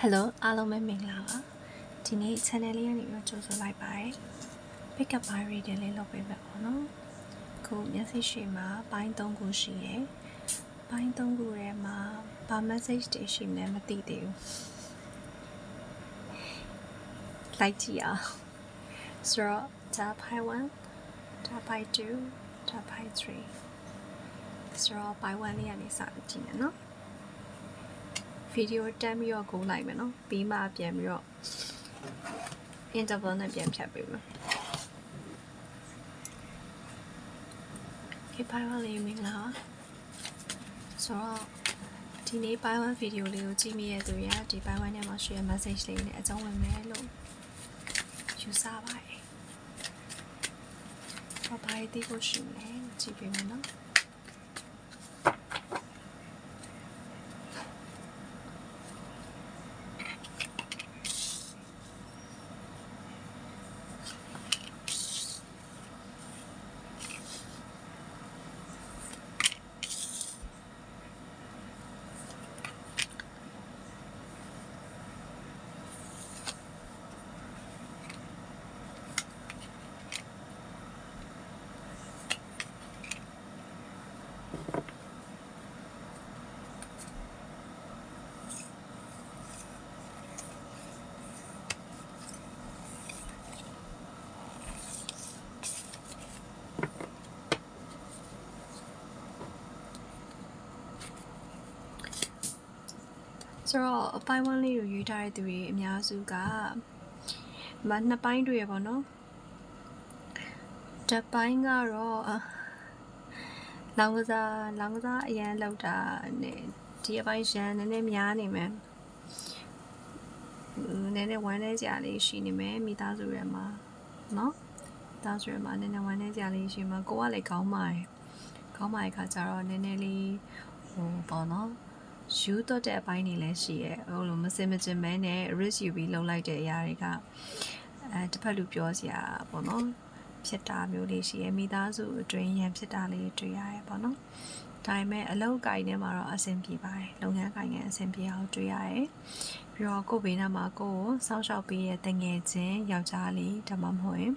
Hello အားလုံးပဲမင်္ဂလာပါဒီနေ့ channel လေးကနေပြီးကြိုဆိုလိုက်ပါတယ် pick up by reading လေးလုပ်ပေးမယ်ပေါ့နော်ခုမျက်စိရှိမှာပိုင်း3ခုရှိရယ်ပိုင်း3ခုထဲမှာဘာ message တွေရှိမလဲမသိသေးဘူးလိုက်ကြည့်အောင်ဆိုတော့ဒါပိုင်း1ဒါပိုင်း2ဒါပိုင်း3ဆိုတော့ပိုင်း1လေးကနေစကြည့်မယ်နော် video တက်ပြီးတော့ကိုလိုက်မယ်နော်ပြီးမှပြန်ပြီးတော့ interval နဲ့ပြန်ဖြတ်ပေးမယ် okay ပိုင်း1လေးမင်္ဂလာပါဆိုတော့ဒီနေ့ပိုင်း1 video လေးကိုကြည့်မိရတဲ့သူတွေကဒီပိုင်း1ထဲမှာ share message လေးနဲ့အကြောင်းဝင်မယ်လို့ယူဆပါတယ်ဘာဘာတွေသိဖို့ရှိမလဲကြည့်ပေးမယ်နော်ဆိုတော့အပိုင်း1လေးကိုယူထားတဲ့သူတွေအများစုကနှစ်ပိုင်းတွေရပါတော့တစ်ပိုင်းကတော့လောင်ကစားအရန်လောက်တာနဲ့ဒီအပိုင်းရန်နည်းနည်းများနေမယ်နည်းနည်းဝမ်းနေကြလေးရှိနေမယ်မိသားစုရမှာနော်မိသားစုရမှာနည်းနည်းဝမ်းနေကြလေးရှိမှာကိုကလည်းကောင်းပါတယ်ခါကြတော့နည်းနည်းလေးပေါ့နော်ယူတော့တဲ့အပိုင်းတွေလည်းရှိရဲဟိုလိုမစင်မကျင်မဲနဲ့ risk ယူပြီးလုပ်လိုက်တဲ့အရာတွေကတစ်ဖက်လူပြောစရာပေါ့နော်ဖြစ်တာမျိုးလေးရှိရဲမိသားစုအတွင်းရန်ဖြစ်တာလေးတွေ့ရတယ်ပေါ့နော်ဒါပေမဲ့အလုပ်ကိုင်ထဲမှာတော့အဆင်ပြေပါတယ်လုပ်ငန်းကိုင်ကအဆင်ပြေအောင်တွေ့ရတယ်ပြီးတော့ကိုယ်ဘေးနားမှာကိုယ်ကိုစောင့်ရှောက်ပေးတဲ့တငယ်ချင်းယောက်ျားလေးဒါမှမဟုတ်ရင်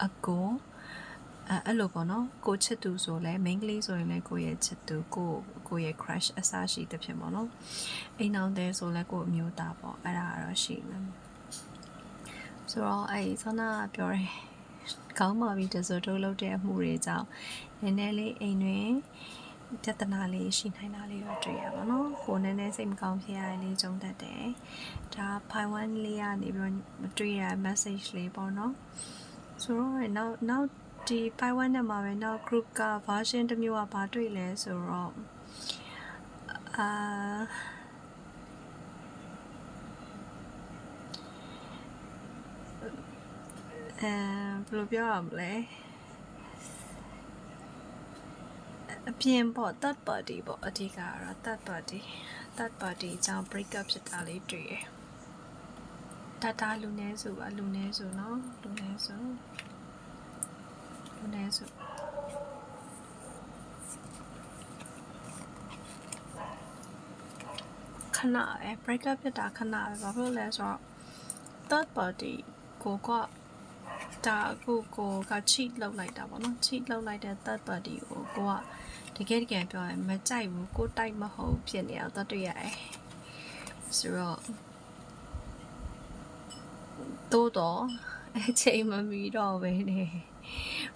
အကိုအဲ့လိုပေါ့နော်ကိုချစ်သူဆိုလဲ main ကလေးဆိုရင်လည်းကိုရဲ့ချစ်သူကိုရဲ့ crush အစားရှိတဲ့ဖြစ်ပေါ့နော်အိမ်အောင်တဲ့ဆိုလဲကိုအမျိုးသားပေါ့အဲ့ဒါတော့ရှိမယ်ဆိုတော့အဲ့ဆောနာပြောတယ်ကောင်းပါပြီတဆိုတို့လုပ်တဲ့အမှုတွေကြောင့်နည်းနည်းလေးအိမ်တွင်ပြဿနာလေးရှိနိုင်တာလေးတော့တွေ့ရပါတော့ကိုနည်းနည်းစိတ်မကောင်းဖြစ်ရတဲ့လေးကြုံတတ်တယ်ဒါဖိုင်1လေးကနေပြီးတော့တွေ့ရ message လေးပေါ့နော်ဆိုတော့နောက်ဒီဖိုင်1နဲ့မှာပဲနောက် group က version တစ်မျိုးကဘာတွေ့လဲဆိုတော့ဘယ်လိုပြောရမလဲအပြင်ပေါ့ third party ပေါ့အဓိကကတော့ third party အကြောင်း break up ဖြစ်တာလေးတွေ့ရတာလူနည်းစုပါလူနည်းစုနော်လူနည်းစုခဏပဲ break up ဖြစ်တာခဏပဲဘာဖြစ်လို့လဲဆိုတော့ third party ကိုကဒါကိုက cheat လုပ်လိုက်တာပေါ့နော် cheat လုပ်လိုက်တဲ့ third party ကိုကတကယ်ပြောရင်မကြိုက်ဘူးကိုတိုက်မဟုတ်ဖြစ်နေအောင်တော့တွေ့ရတယ်ဆိုတော့တော့အချိန်မမီတော့ပဲနေ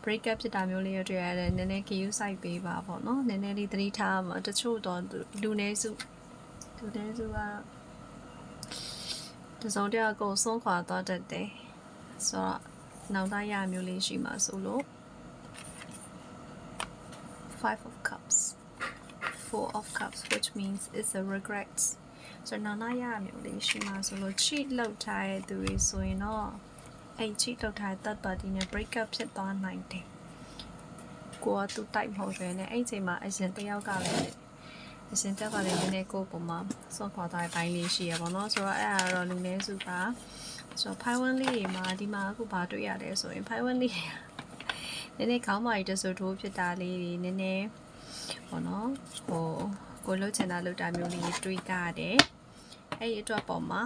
break up ဖြစ်တာမျိုးလေးတွေ့ရတယ်နည်းနည်း queue site ပေးပါပေါ့နော်နည်းနည်းလေးသတိထားမှာတချို့တော့လူနည်းစုကတစုံတရာကိုဆုံးခွာသွားတတ်တယ်ဆိုတော့နောက်သားရမျိုးလေးရှိမှာဆိုလို့ 5 of cups 4 of cups which means it's a regrets ဆိုတော့နောက်သားရမျိုးလေးရှိမှာဆိုလို့ cheat လုပ်ထားတဲ့သူတွေဆိုရင်တော့အဲ့ cheat လုပ်ထားတဲ့ third party နဲ့ break up ဖြစ်သွားနိုင်တယ်ကိုကသူတိုက်မဟုတ်ပဲနဲ့အဲ့ချိန်မှာအရင်တယောက်ကလည်းနည်းနည်းကိုပုံမှာစွန့်ခွာသွားတဲ့ဘိုင်းလေးရှိရပါတော့ဆိုတော့အဲ့ဒါတော့လူနည်းစုပါဆိုတော့ဖိုင်1လေးမှာဒီမှာအခုဘာတွေ့ရလဲဆိုရင်ဖိုင်1လေးနည်းနည်းခေါင်းမာရီတဆိုထိုးဖြစ်တာလေးတွေနည်းနည်းပေါ့နော်ကိုလှုပ်ချင်တာလှုပ်တာမျိုးလေးတွေးကြတယ် အဲ့အတွက်ပေါ်မှာ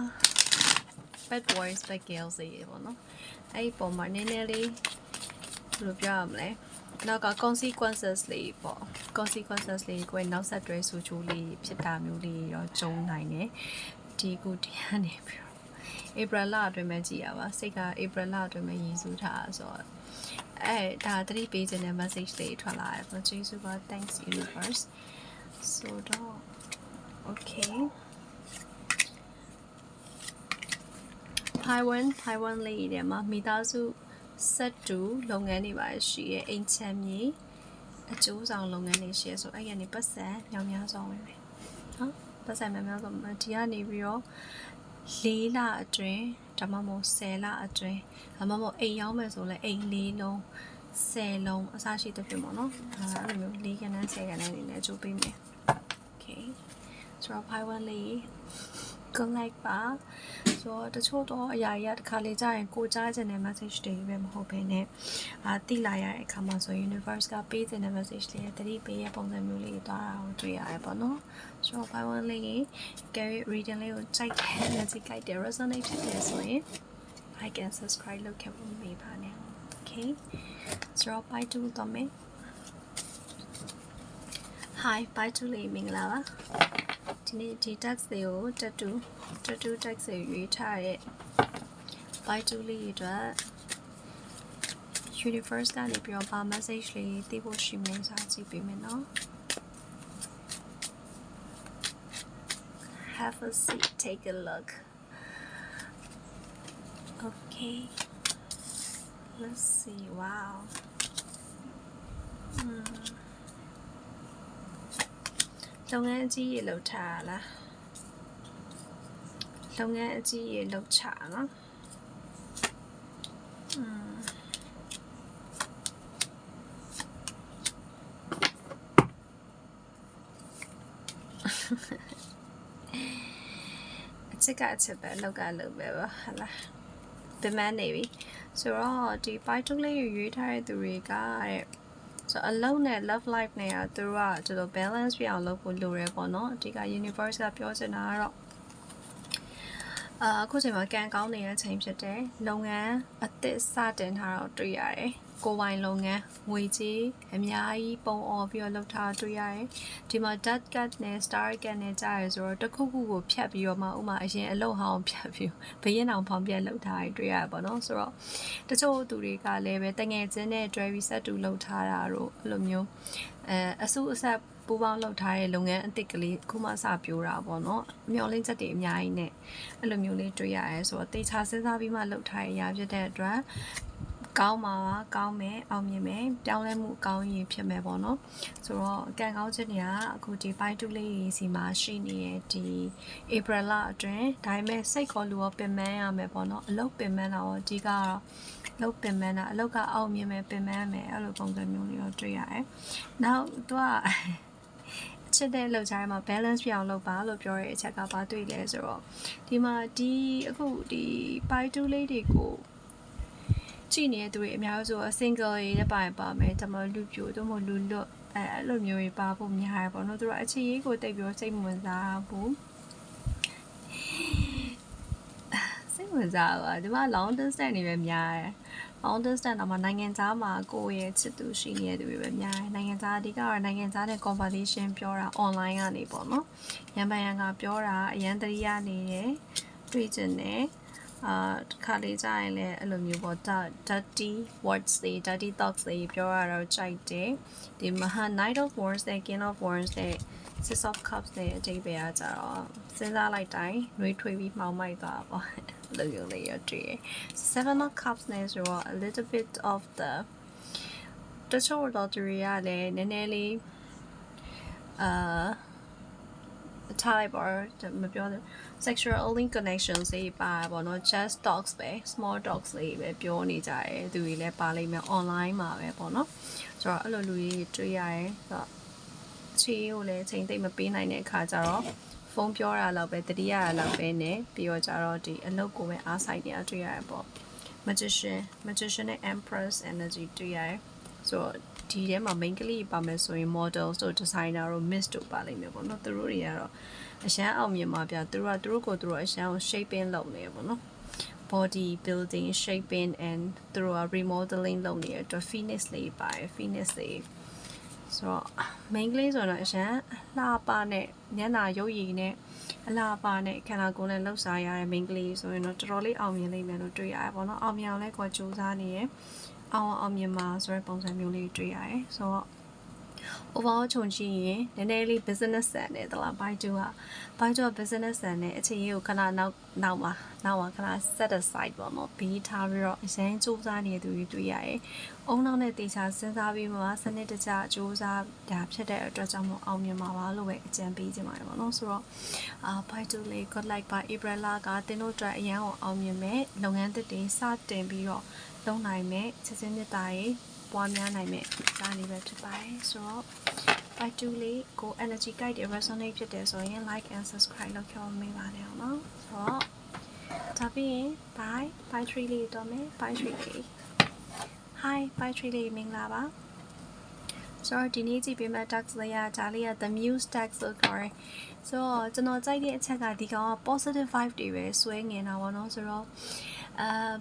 bad boys bad girls တွေပေါ့နော်အဲ့ပေါ်မှာနည်းနည်းလေးဘယ်လိုပြောရမလဲနောက်က consequences လေးပေါ့ consequences လေးကိုနောက်ဆက်တွဲဆိုချိုးလေးဖြစ်တာမျိုးလေးရောကြုံနိုင်တယ်ဒီခုတရားနေပြီးတော့ April လအတွင်းမှာကြည်ရပါစိတ်က April လအတွင်းမှာရည်စူးထားဆိုတော့အဲ့ဒါသတိပေးခြင်းနဲ့ message လေးထွက်လာတယ်ပေါ့ကျေးဇူးပါ thanks universe so တော့ okay Taiwan လေးတွေမှာမိသားစုဆက်တူလုပ်ငန်းတွေပါရှိရဲ့အိမ်ချမ်းမြေအကျိုးဆောင်လုပ်ငန်းတွေရှိရဲဆိုအဲ့ရနေပတ်စံမြောင်များစွာဝင်မယ်နော်ပတ်စံမြောင်များစွာဒီကနေပြီးတော့4လအတွင်းဒါမှမဟုတ်10လအတွင်းဒါမှမဟုတ်အိမ်ရောက်မယ်ဆိုလဲအိမ်4လုံး10လုံးအစားရှိတဲ့ပြင်ပေါ့နော်အဲ့လိုမျိုး4ကဏ္ဍ10ကဏ္ဍနေနဲ့အကျိုးပေးမယ် okay ဆိုတော့ Taiwan လေး good like ပါဆိုတော့တချို့တော့အရာရတစ်ခါလေကြာရင်ကိုကြားချင်တဲ့ message တွေပဲမဟုတ်ဘဲနဲ့တိလာရတဲ့အခါမှာဆို universe ကပေးတဲ့ message တွေတတိပေးရဲ့ပုံစံမျိုးလေးတွားတာကိုတွေ့ရတယ်ပေါ့နော်ဆိုတော့ Taiwan လေး carry reading လေးကိုကြိုက်တယ် message ကြိုက်တယ် resonate ဖြစ်တယ်ဆိုရင် like and subscribe လုပ်ခဲ့ဖို့မေးပါနဲ့ okay ဆိုတော့ bye to တော့မယ် hi bye to လေးမင်္ဂလာပါဒီနေ့ဒီ text တွေကို tattoo text တွေရွေးထားတဲ့ by 2လေးအတွက် universe ကနေပြီးတော့ message လေးသိဖို့ရှိမလဲဆိုတာကြည့်ပေးမယ်နော် have a seat take a look okay let's see wowလုပ်ငန်းအကြီးရေလောက်ထားလားလုပ်ငန်းအကြီးရေလောက်ချနော်အချစ်ကအချစ်ပဲလောက်ကလောက်ပဲပါဟလားပြန်မနေပြီဆိုတော့ဒီ python လေးရွေးထားတဲ့သူတွေကတဲ့ဆိုအလုံးနဲ့ love life နဲ့ကသူတို့ကတော်တော် balance ပြအောင်လုပ်ဖို့လိုရဲပေါ့နော်အဓိက universe ကပြောချင်တာကတော့အခုချိန်မှာကံကောင်းနေတဲ့အချိန်ဖြစ်တယ်လုပ်ငန်းအသစ်စတင်ထားတော့တွေ့ရတယ်ကိုယ်ပိုင်လုပ်ငန်းငွေကြေးအများကြီးပုံအော်ပြီးတော့လုပ်ထားတွေ့ရတယ်ဒီမှာ dot cut နဲ့ star cut နဲ့ကြားရဆိုတော့တစ်ခုခုကိုဖြတ်ပြီးတော့မှဥမာအရင်အလုပ်ဟောင်းဖြတ်ပြီးဘရင်အောင်ဖောင်ပြက်လုပ်ထားတွေ့ရပါတော့ဆိုတော့တချို့သူတွေကလည်းပဲတငယ်ချင်းနဲ့ dry reset တူလုပ်ထားတာတို့အဲ့လိုမျိုးအစုအဆက်ပူပေါင်းလုပ်ထားတဲ့လုပ်ငန်းအသစ်ကလေးခုမှစပြိုးတာပေါ့နော်မျောလင်းချက်တွေအများကြီးနဲ့အဲ့လိုမျိုးလေးတွေ့ရရဲဆိုတော့တေချာစဉ်းစားပြီးမှလုပ်ထားရဖြစ်တဲ့အတွက်ကောင်းမှာကောင်းမယ်အောင်မြင်မယ်ပြောင်းလဲမှုကောင်းရင်ဖြစ်မယ်ပေါ့နော်ဆိုတော့ကံကောင်းခြင်းတွေကအခုဒီ by 2လေးစီမှာရှိနေတဲ့ဒီ April လအတွင်းဒါပေမဲ့စိတ်ခေါ်လူရောပင်ပန်းရမယ်ပေါ့နော်အလုပ်ပင်ပန်းတာရောအဓိကတော့လုပ်ပင်ပန်းတာအလုပ်ကအောင်မြင်မယ်ပင်ပန်းမယ်အဲ့လိုပုံစံမျိုးလေးရောတွေ့ရတယ်နောက်သူကချစ်တဲ့လောက်ချာမှာ balance ပြအောင်လုပ်ပါလို့ပြောရဲအချက်ကဘာတွေ့လဲဆိုတော့ဒီမှာဒီအခုဒီ by 2လေးတွေကိုကြည့်နေတဲ့သူတွေအများစုက single ရေးတဲ့ပါမယ်ဒါမှလူပြိုတို့မလူလွတ်အဲ့လိုမျိုးတွေပါဖို့များရပေါ့နော်သူတို့အခြေရေးကိုတိတ်ပြီးစိတ်ဝင်စားဘူးစိတ်ဝင်စားပါဒီမှာ long distance တွေပဲများတယ် long distance တော့မှနိုင်ငံခြားမှာကိုယ့်ရဲ့ချစ်သူရှိနေတဲ့သူတွေပဲများတယ်နိုင်ငံခြားအဓိကတော့နိုင်ငံခြားနဲ့ conversation ပြောတာ online ကနေပေါ့နော်ရန်ပန်ရန်ကပြောတာအရန်တရိယာနေတယ်တွေ့ကျင်တယ်ခါလေးကြရင်လည်းအဲ့လိုမျိုးပေါ့ dirty words တွေ dirty thoughts တွေပြောရတော့ကြိုက်တယ်ဒီမဟာ Knight of Wands နဲ့ King of Wands နဲ့ Six of Cups နဲ့အတိတ်ပဲအားကြတော့စဉ်းစားလိုက်တိုင်းနှွေးထွေးပြီးမှောင်မိုက်သွားပါလို့ပြောလေရတွေ့ Seven of Cups နဲ့ဆိုတော့ a little bit of the တချို့တော့သူတွေကလည်းနည်းနည်းလေးထားလိုက်ပါမပြောတယ် sexual link connections တွေပါပေါ့နော် just talks ပဲ small talks တွေပဲပြောနေကြတယ်သူတွေလည်းပါလိမ့်မယ် online မှာပဲပေါ့နော်ဆိုတော့အဲ့လိုလူတွေတွေ့ရတယ်ဆိုတော့ချီကိုလည်းချိန်သိမ့်မပေးနိုင်တဲ့အခါကျတော့ဖုန်းပြောတာလောက်ပဲတတိယရလောက်ပဲနဲ့ပြီးတော့ကျတော့ဒီအလုပ်ကိုပဲအားဆိုင်နေတာတွေ့ရတယ်ပေါ့ magician နဲ့ empress energy တွေ့ရတယ်ဆိုတော့ ဒီထဲမှာ main ကလေးပါမယ်ဆိုရင် model တို့ designer တို့ miss တို့ပါလိမ့်မယ်ပေါ့နော်သူတို့တွေကတော့အရန်အောင်မြင်မှာပြသူတို့ကိုသူတို့အရန်ကို shaping လုပ်နေပေါ့နော် body building shaping and သူတို့က remodeling လုပ်နေတဲ့အတွက် fitness လေးပါတယ် fitness လေးဆိုတော့ main ကလေးဆိုတော့အရန်လှပနဲ့ညနာရုပ်ရည်နဲ့အလှပနဲ့ခန္ဓာကိုယ်နဲ့လှုပ်ရှားရတဲ့ main ကလေးဆိုရင်တော့တော်တော်လေးအောင်မြင်လိမ့်မယ်လို့တွေ့ရတယ်ပေါ့နော်အောင်မြင်အောင်လဲကိုစူးစမ်းနေရအောင်မြင်မှာဆိုတဲ့ပုံစံမျိုးလေးတွေ့ရတယ်ဆိုတော့ overall ခြုံကြည့်ရင်နည်းနည်းလေး business ဆန်တယ်တလားဘိုက်ကျူက business ဆန်တယ်အချိန်ကြီးကိုခဏနောက်မှာခဏ set aside ပေါ့နော်ဘေးထားပြီးတော့အရင်စူးစမ်းနေတဲ့သူတွေတွေ့ရတယ်အုံနောက်နဲ့တေချာစဉ်းစားပြီးမှစနစ်တကျစူးစမ်းတာဖြစ်တဲ့အတွက်ကြောင့်မို့အောင်မြင်မှာပါလို့ပဲအကြံပေးချင်ပါတယ်ပေါ့နော်ဆိုတော့ဘိုက်ကျူလေး good like ပါ April ကတင်းတို့အတွက်အရန်ကိုအောင်မြင်မဲ့လုပ်ငန်းသစ်တွေစတင်ပြီးတော့လုပ်နိုင်မဲ့ချက်ချင်းမြတ်တာတွေပွားများနိုင်မဲ့စာနေပဲဖြစ်ပါတယ်ဆိုတော့ by 2လေးကို energy guide တွေ resonate ဖြစ်တယ်ဆိုရင် like and subscribe လုပ်ခဲ့မိပါနဲ့အောင်နော်ဆိုတော့ဒါပြီးရင် by 3လေးတော့မယ် by 3လေး hi by 3လေးမင်္ဂလာပါဆိုတော့ဒီနေ့ကြည့်ပေးမဲ့ tax လေးကဒါလေးက the muse tax လို့ခေါ်တယ်ဆိုတော့ကျွန်တော်ကြိုက်တဲ့အချက်ကဒီကောင်က positive vibe တွေပဲဆွဲငင်တာပေါ့နော်ဆိုတော့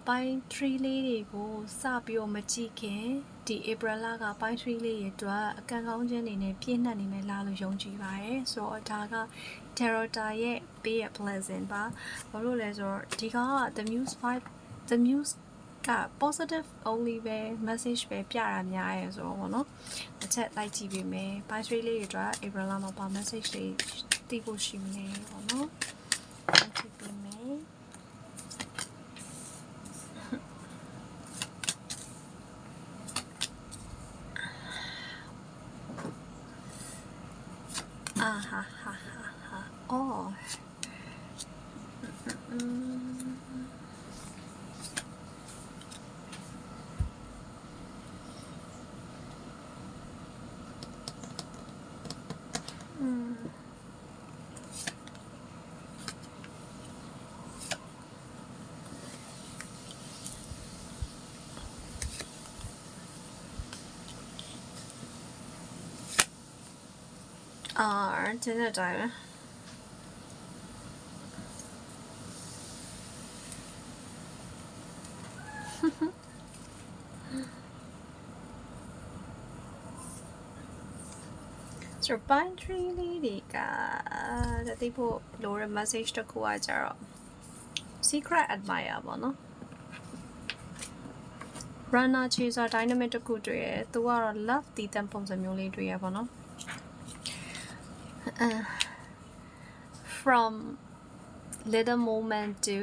ပိုင်း3လေးတွေကိုစပြီးတော့မကြည့်ခင်ဒီ April ကပိုင်း3လေးတွေအတွက်အကန့်ကောင်းခြင်းတွေနဲ့ပြည့်နှက်နေမယ်လားလို့ယုံကြည်ပါတယ်ဆိုတော့ဒါက Tarota ရဲ့ Be a Pleasant ပါဘာလို့လဲဆိုတော့ဒီကောင်က the muse က positive only ပဲ message ပဲပြတာများရဲဆိုတော့ဗောနော်တစ်ချက်လိုက်ကြည့်ပေးမယ်ပိုင်း3လေးတွေအတွက် April မှာပါ message တွေသိဖို့ရှိမလဲဗောနော်ကြည့်ပေးမယ်哦，真的在了。ဆိုပိုင်း3လေးတွေကတတိဖို့လိုရ message တစ်ခုကကြတော့ secret admirer ပေါ့နော် runner chaser dynamic တစ်ခုတွေ့ရသူကတော့ love တည်တံ့ပုံစံမျိုးလေးတွေ့ရပေါ့နော် from little moment to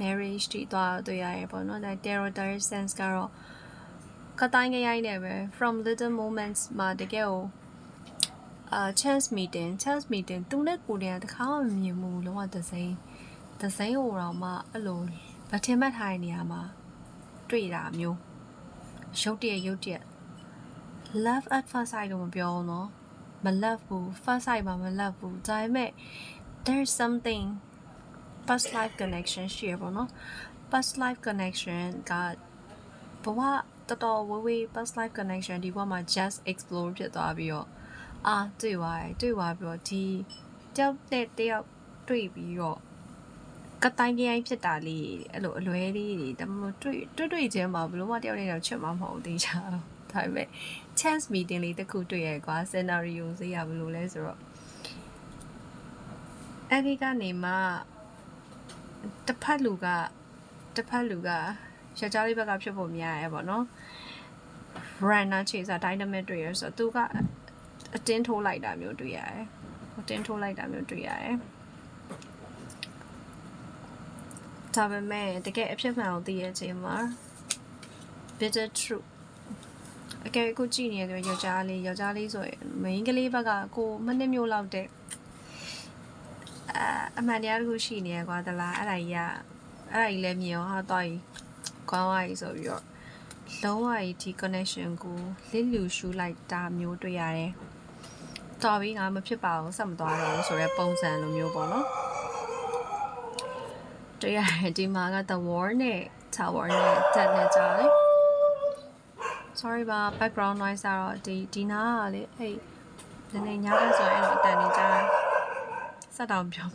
marriage တိသွားတွေ့ရရပေါ့နော်ဒါ tarot sense ကတော့ကတိုင်းကြရိုက်နေပဲ from little moments မှာတကယ်ကိုchance meeting သူနဲ့ကိုယ်တည်းတခါမှမမြင်ဘူးလုံးဝသစိမ်းဟိုတော့မှအဲ့လိုဗထင်မှတ်ထားတဲ့နေရာမှာတွေ့တာမျိုးရုတ်တရက် love at first sight လို့မပြောဘူးเนาะမ love ဘူး first sight မှာမ love ဘူးဒါပေမဲ့ there's something past life connection ရှိရပေါ့เนาะ past life connection ကဘဝတော်တော်ဝေး past life connection ဒီဘဝမှာ just explore ဖြစ်သွားပြီးတော့တွေ့သွားပြီးတော့ဒီတယောက်နဲ့တယောက်တွေ့ပြီးတော့ကတိုင်းကြိုင်းဖြစ်တာလေးအဲ့လိုအလွဲလေးတွေဒါမှမဟုတ်တွေ့ချင်းမှာဘလို့မှတယောက်နဲ့တယောက်ချစ်မှာမဟုတ်သေးချာတော့ဒါပေမဲ့ chance meeting လေးတစ်ခုတွေ့ရကွာ scenario ဈေးရဘလို့လဲဆိုတော့အဲ့ဒီကနေမှတစ်ဖက်လူကယောက်ျားလေးဘက်ကဖြစ်ဖို့များရဲပေါ့နော် runner chaser dynamic တွေ့ရဆိုတော့သူကအတင်းထိုးလိုက်တာမျိုးတွေ့ရတယ်ဒါပေမဲ့တကယ်အဖြစ်မှန်ကိုသိရတဲ့အချိန်မှာ bitter truth အကယ်ကိုကြည့်နေတယ်ယောက်ျားလေးဆိုရင် main ကလေးဘက်ကကိုမနှစ်မျိုးလောက်တဲ့အမှန်တရားတခုရှိနေရကွာသလားအဲ့ဒါကြီးလည်းမြင်အောင်ဟာတော့ခေါင်းဝါးကြီးဆိုပြီးတော့လုံးဝဒီ connection ကိုလစ်လူရှူလိုက်တာမျိုးတွေ့ရတယ်တော်ပြီငါမဖြစ်ပါဘူးဆက်မသွားတော့ဘူးဆိုတဲ့ပုံစံလိုမျိုးပေါ့နော်တွေ့ရတယ်ဒီမှာက the war နဲ့ tower နဲ့တက်နေကြတယ် sorry ပါ background noise ကတော့ဒီနားကလေအဲ့နည်းနည်းညဘက်ဆိုရင်အဲ့လိုအတန်နေကြစက်တောင်ပြော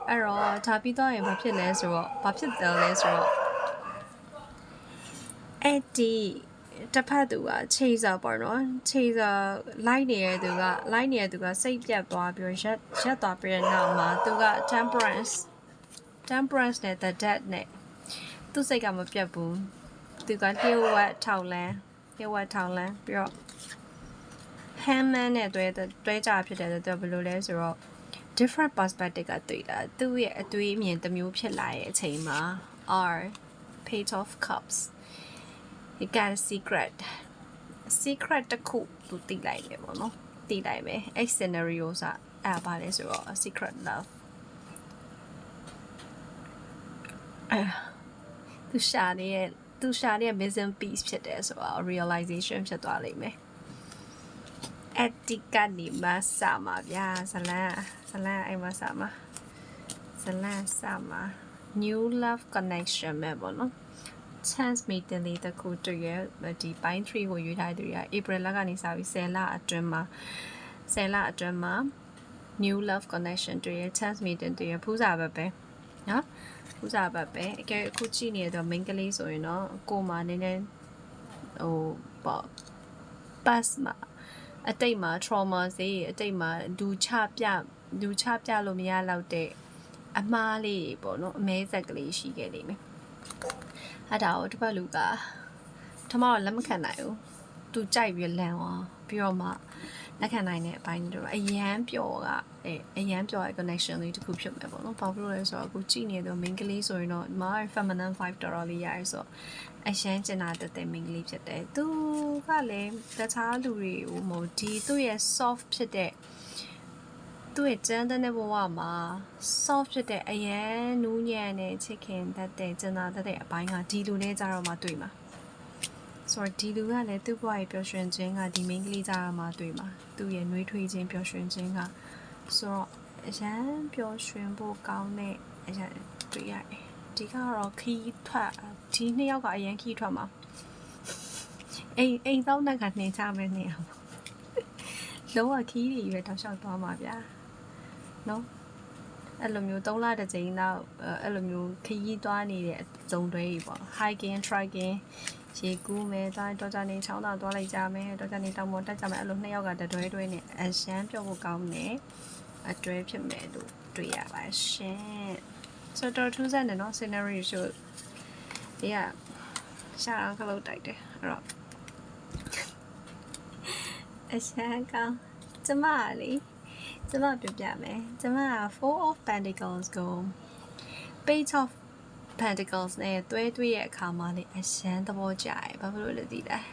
အဲ့တော့ဒါပြီးတော့ရင်ဘာဖြစ်လဲဆိုတော့ဘာဖြစ်တယ်လဲဆိုတော့အဲ့ဒီတစ်ဖက်သူကchaser ပေါ့နော် chaser လိုက်နေတဲ့သူကစိတ်ပြတ်သွားပြီးရက်သွားပြီးတဲ့နောက်မှာသူက temperance နဲ့ the dead နဲ့သူစိတ်ကမပြတ်ဘူးသူကလျှို့ဝှက်ထောက်လန်းပြီးတော့ Hammond နဲ့တွဲကြဖြစ်တယ်ဆိုတော့ဘယ်လိုလဲဆိုတော့ different perspective ကတွေ့တာသူ့ရဲ့အတွေးအမြင်တစ်မျိုးဖြစ်လာရဲ့အချိန်မှာ R Page of Cups he got a secret တစ်ခုသူသိလိုက်တယ်ပေါ့နော်သိလိုက်မယ်အဲ့ scenario ဆိုအဲ့ဘာလဲဆိုတော့ a secret love သူရှာတဲ့ missing piece ဖြစ်တယ်ဆိုတော့ realization ဖြစ်သွားလိမ့်မယ်အဲ့ဒီကနေမှစမှာဗျာဇလန်အဲ့မှာစမှာ new love connection ပဲပေါ့နော် chance meeting လေးတစ်ခုတွေ့ရဒီပိုင်း3ကိုရွေးထားတဲ့သူတွေက April လကနေစပြီး10လအတွင်းမှာ new love connection တွေ့ရ chance meeting တွေ့ရဖူးစာပဲနော်ဖူးစာပဲအကယ်အခုကြည့်နေတော့ main ကလေးဆိုရင်တော့ကိုမှနည်းနည်းဟိုပေါ့ pass မှာအတိတ်မှာ trauma စေးအတိတ်မှာလူချပြလို့မရတော့တဲ့အမားလေးပေါ့နော်အမဲဆက်ကလေးရှိခဲ့လိမ့်မယ်အဲ့ဒါကိုတစ်ပတ်လူကထမတော့လက်မခံနိုင်ဘူးသူကြိုက်ပြီးလန့်သွားပြီးတော့မှလက်ခံနိုင်တဲ့အပိုင်းတို့အရန်ပျော်ရဲ့ connection လေးတစ်ခုဖြစ်မယ်ပေါ့နော်ဘာဖြစ်လို့လဲဆိုတော့အခုကြည့်နေတော့ main ကလေးဆိုရင်တော့ feminine vibe တော်တော်လေးရတယ်ဆိုတော့အရှမ်းကျင်တာတဲ့ main ကလေးဖြစ်တယ်သူကလည်းတခြားလူတွေကိုမဟုတ်ဒီသူ့ရဲ့ soft ဖြစ်တဲ့သူ့ရဲ့ကျန်းတဲ့ဘဝမှာ soft ဖြစ်တဲ့အရန်နူးညံ့တဲ့ချစ်ခင်တတ်တဲ့ကျန်တာတတ်တဲ့အပိုင်းကဒီလူနဲ့ကြတော့မှတွေ့မှာဆိုတော့ဒီလူကလည်းသူ့ဘဝရဲ့ပျော်ရွှင်ခြင်းကဒီ main ကလေးကြတော့မှတွေ့မှာသူ့ရဲ့နှွေးထွေးခြင်းပျော်ရွှင်ခြင်းကဆိုတော့အရန်ပျော်ရွှင်ဖို့ကောင်းတဲ့အရန်တွေ့ရတယ်ဒီကတော့ခီးထွက်ဒီနှစ်ယောက်ကအရန်ခီးထွက်မှာအိမ်သောနဲ့ကနေချမယ်နေအောင်လုံးဝခီးတွေပဲတောက်လျှောက်သွားမှာဗျာနော်အဲ့လိုမျိုး3လတစ်ကြိမ်တော့အဲ့လိုမျိုးခရီးသွားနေတဲ့အစုံတွဲကြီးပေါ့ hiking trekking ရေကူးမယ်တော့ကြနေချောင်းသားသွားလိုက်ကြမယ်တော့ကြနေတောင်ပေါ်တက်ကြမယ်အဲ့လို2ယောက်ကတတွဲနဲ့အရှမ်းပြောဖို့ကောင်းတယ်အတွဲဖြစ်မယ်လို့တွေ့ရပါရှင်ဆိုတော့ထူးဆန်းတယ်နော် scenario show ဒီကရှာအောင်ခလုတ်တိုက်တယ်အဲ့တော့အရှမ်းကောင်းကျမပြပြမယ်ကျမက Four of Pentacles ကို Page of Pentacles နဲ့တွဲရဲ့အခါမှာလေအရှမ်းသဘောကျတယ်ဘာဖြစ်လို့လဲသိလား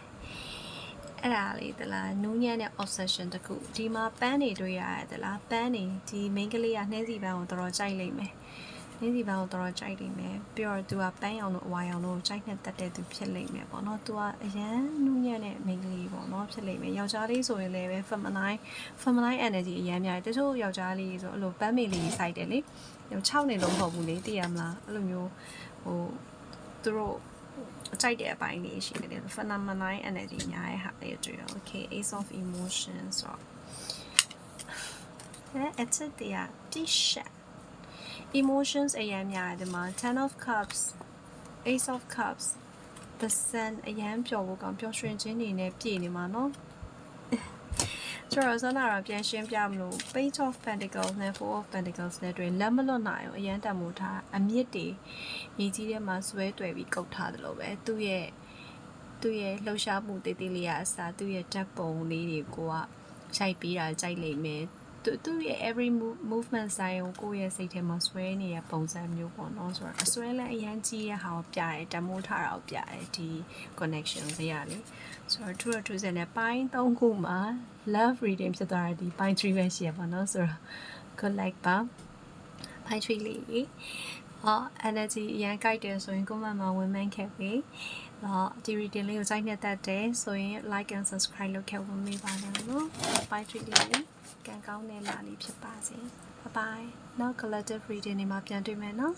အဲ့ဒါလေးတလားနူးညံ့တဲ့ obsession တခုဒီမှာပန်းတွေတွေ့ရတယ်တလားပန်းတွေဒီ main ကလေးကနှင်းစီပန်းကိုတော်တော်ကြိုက်လိမ့်မယ်နှင်းစီပန်းကိုတော်တော်ကြိုက်လိမ့်မယ်ပြီးတော့သူကပန်းရောင်တို့အဝါရောင်တို့ကြိုက်နဲ့တက်တဲ့သူဖြစ်လိမ့်မယ်ပေါ့နော်သူကအရန်နူးညံ့တဲ့ main ကလေးပေါ့နော်ဖြစ်လိမ့်မယ်ယောက်ျားလေးဆိုရင်လည်းပဲ feminine energy အရန်များတယ်တချို့ယောက်ျားလေးဆိုအဲ့လိုပန်းမေလေးစိုက်တယ်လေ6နေလုံးမဟုတ်ဘူးလေသိရမလားအဲ့လိုမျိုးဟိုသူတို့ကြိုက်တဲ့အပိုင်းလေးရှိတယ် feminine energy များရဲ့ဟာလေးတွေ့ရ okay ace of emotions ဆိုအဲ့ချက်တရား t-shirt emotions အရန်များတယ်မှာ ten of cups ace of cups the sun အရန်ပျော်ဖို့ကောင်းပျော်ရွှင်ခြင်းတွေနဲ့ပြည့်နေမှာနော်ကျွန်တော်စနာရပြန်ရှင်းပြမလို့ Page of Pentacles နဲ့ Four of Pentacles နဲ့တွေ့လက်မလွတ်နိုင်အောင်အရန်တမိုးထားအမြင့်တွေမြေကြီးထဲမှာဆွဲတွေ့ပြီးကုတ်ထားတယ်လို့ပဲသူ့ရဲ့လှုပ်ရှားမှုတေးသေးလေးကအစားသူ့ရဲ့ဓာတ်ပုံလေးတွေကိုကရိုက်ပြီးတာကြိုက်လိမ့်မယ်သူ့ရဲ့ every movement ဆိုင်ကိုကိုယ့်ရဲ့စိတ်ထဲမှာဆွဲနေတဲ့ပုံစံမျိုးပေါ့နော်ဆိုတော့အဆွဲလည်းအရန်ကြီးရဟာကိုပြတယ်တမိုးထားတာကိုပြတယ်ဒီ connection လေးရလေဆိုတော့ထူးဆန်းတဲ့ပိုင်း3ခုမှာ love reading ဖြစ်သွားတဲ့ဒီပိုင်း3ပဲရှိရပါတော့ဆိုတော့ good like ပါပိုင်း3လေးenergy အရန်ကြိုက်တယ်ဆိုရင် comment မှာဝင်မှန်းခဲ့ပြီဒီ reading လေးကိုကြိုက်နေတတ်တယ်ဆိုရင် like and subscribe လုပ်ခဲ့ဝင်မိပါနဲ့နော်ပိုင်း3လေးကံကောင်းတဲ့လလေးဖြစ်ပါစေ bye bye နောက် collective reading တွေမှာပြန်တွေ့မယ်နော်